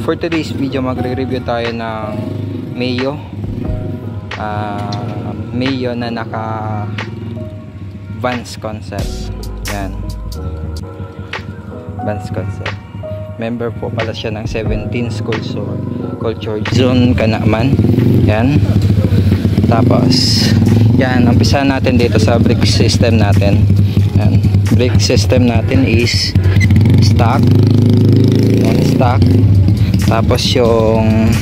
For today's video, magre-review tayo ng Mio. Mio na naka Vans concept. Yan. Vans concept. Member po pala siya ng 17 Culture Zone Kanaman. Yan. Tapos, yan. Umpisa natin dito sa brake system natin. Yan. Brake system natin is stock. Yan, stock. Tapos yung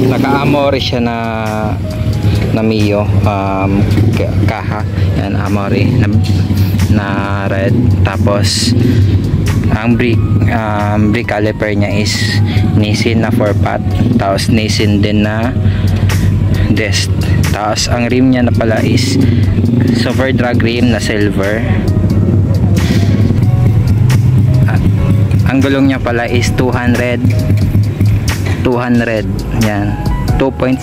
naka-Amore siya na Mio kaha. Yan, Amore na red. Tapos ang brake caliper niya is Nissin na 4-pot. Tapos Nissin din na disc. Tapos ang rim niya na pala is Super Drag rim na silver. Ang gulong niya pala is 200 yan, 2.00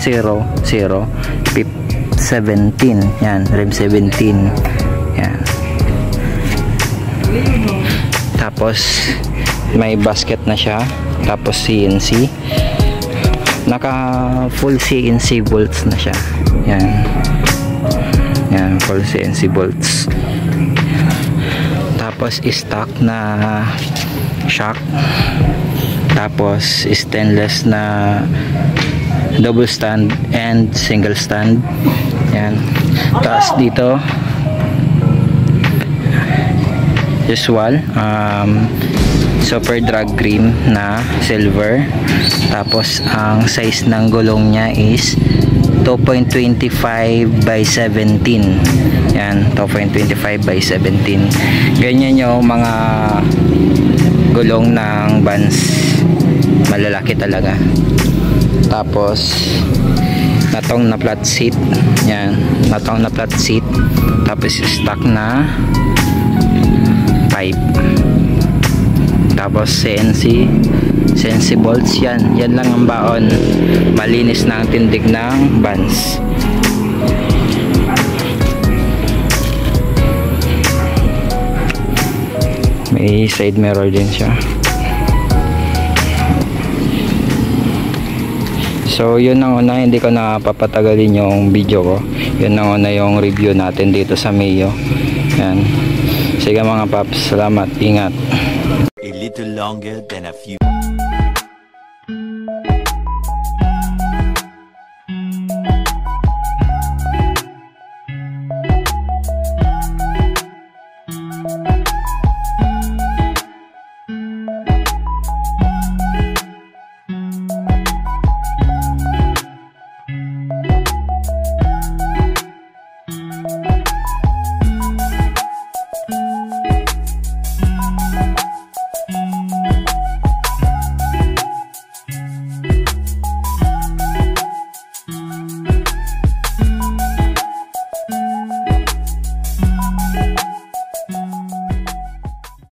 17 yan, rim 17 yan. Tapos may basket na siya. Tapos CNC, naka full CNC bolts na siya. Yan, full CNC bolts. Tapos stock na shock. Tapos stainless na double stand and single stand. Yan. Tapos dito usual Super Drag rim na silver. Tapos ang size ng gulong niya is 2.25 by 17. Yan, 2.25 by 17. Ganyan yung mga gulong ng Vans, malalaki talaga. Tapos natong na flat seat. Yan, natong na flat seat. Tapos stock na pipe. Tapos CNC bolts. Yan lang ang baon. Malinis na ang tindig ng Vans. May side mirror din siya. So yun ang una, hindi ko na papatagalin yung video ko. Yun ang una yung review natin dito sa Mio. Yan. Sige mga paps, salamat, ingat. A little longer than a few